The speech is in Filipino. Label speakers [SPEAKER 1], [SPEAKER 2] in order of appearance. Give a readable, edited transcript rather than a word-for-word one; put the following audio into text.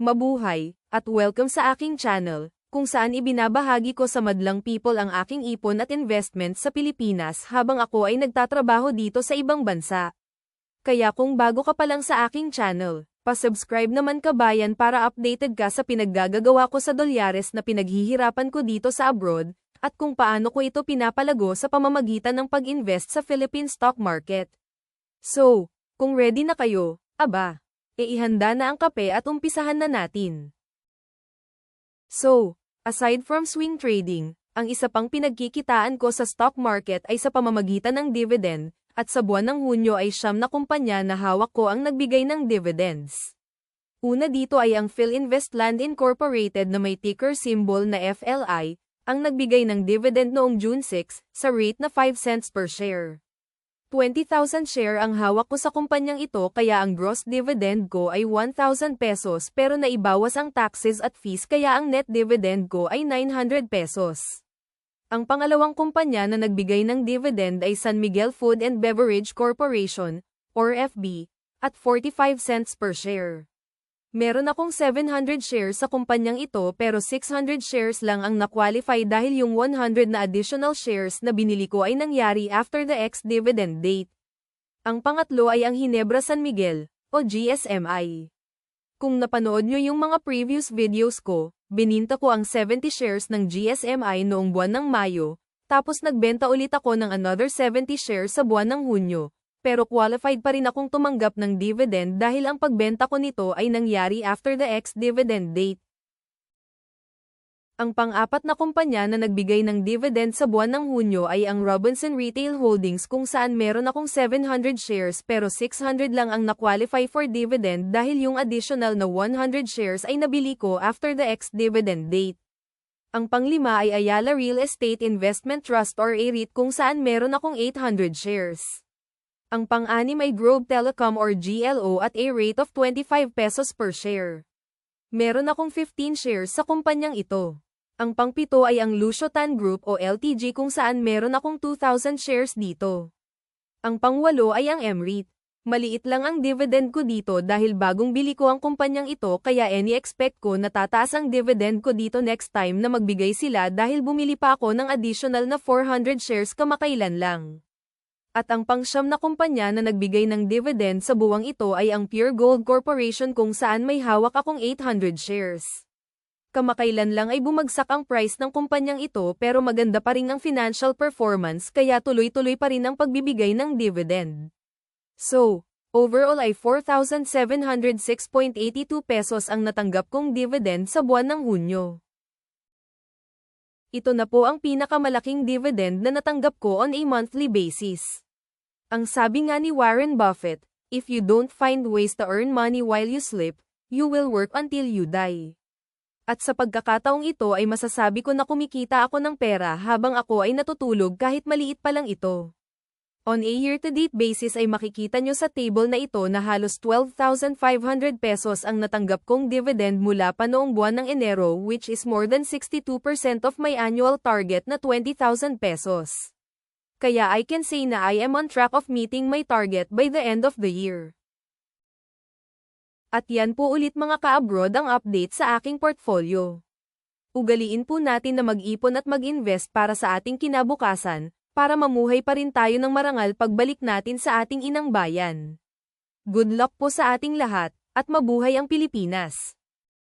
[SPEAKER 1] Mabuhay, at welcome sa aking channel, kung saan ibinabahagi ko sa madlang people ang aking ipon at investment sa Pilipinas habang ako ay nagtatrabaho dito sa ibang bansa. Kaya kung bago ka pa lang sa aking channel, pa-subscribe naman kabayan para updated ka sa pinaggagawa ko sa dolyares na pinaghihirapan ko dito sa abroad, at kung paano ko ito pinapalago sa pamamagitan ng pag-invest sa Philippine stock market. So, kung ready na kayo, aba, ihanda na ang kape at umpisahan na natin. So, aside from swing trading, ang isa pang pinagkikitaan ko sa stock market ay sa pamamagitan ng dividend, at sa buwan ng Hunyo ay 9 na kumpanya na hawak ko ang nagbigay ng dividends. Una dito ay ang Philinvest Land Incorporated na may ticker symbol na FLI, ang nagbigay ng dividend noong June 6, sa rate na 5 cents per share. 20,000 share ang hawak ko sa kumpanyang ito kaya ang gross dividend ko ay 1,000 pesos pero naibawas ang taxes at fees kaya ang net dividend ko ay 900 pesos. Ang pangalawang kumpanya na nagbigay ng dividend ay San Miguel Food and Beverage Corporation, or FB, at 45 cents per share. Meron akong 700 shares sa kumpanyang ito pero 600 shares lang ang na-qualify dahil yung 100 na additional shares na binili ko ay nangyari after the ex-dividend date. Ang pangatlo ay ang Ginebra San Miguel, o GSMI. Kung napanood nyo yung mga previous videos ko, bininta ko ang 70 shares ng GSMI noong buwan ng Mayo, tapos nagbenta ulit ako ng another 70 shares sa buwan ng Hunyo. Pero qualified pa rin akong tumanggap ng dividend dahil ang pagbenta ko nito ay nangyari after the ex-dividend date. Ang pang-apat na kumpanya na nagbigay ng dividend sa buwan ng Hunyo ay ang Robinson Retail Holdings kung saan meron akong 700 shares pero 600 lang ang na-qualify for dividend dahil yung additional na 100 shares ay nabili ko after the ex-dividend date. Ang panglima ay Ayala Real Estate Investment Trust or AREIT kung saan meron akong 800 shares. Ang pang-anim ay Globe Telecom or GLO at a rate of 25 pesos per share. Meron akong 15 shares sa kumpanyang ito. Ang pang-pito ay ang Lucio Tan Group o LTG kung saan meron akong 2,000 shares dito. Ang pang-walo ay ang MREIT. Maliit lang ang dividend ko dito dahil bagong bili ko ang kumpanyang ito kaya expect ko na tataas ang dividend ko dito next time na magbigay sila dahil bumili pa ako ng additional na 400 shares kamakailan lang. At ang pang-siyam na kumpanya na nagbigay ng dividend sa buwang ito ay ang Pure Gold Corporation kung saan may hawak akong 800 shares. Kamakailan lang ay bumagsak ang price ng kumpanyang ito pero maganda pa rin ang financial performance kaya tuloy-tuloy pa rin ang pagbibigay ng dividend. So, overall ay 4,706.82 pesos ang natanggap kong dividend sa buwan ng Hunyo. Ito na po ang pinakamalaking dividend na natanggap ko on a monthly basis. Ang sabi nga ni Warren Buffett, if you don't find ways to earn money while you sleep, you will work until you die. At sa pagkakataong ito ay masasabi ko na kumikita ako ng pera habang ako ay natutulog kahit maliit pa lang ito. On a year-to-date basis ay makikita nyo sa table na ito na halos 12,500 pesos ang natanggap kong dividend mula pa noong buwan ng Enero which is more than 62% of my annual target na 20,000 pesos. Kaya I can say na I am on track of meeting my target by the end of the year. At yan po ulit mga ka-abroad ang update sa aking portfolio. Ugaliin po natin na mag-ipon at mag-invest para sa ating kinabukasan, para mamuhay pa rin tayo ng marangal pagbalik natin sa ating inang bayan. Good luck po sa ating lahat, at mabuhay ang Pilipinas!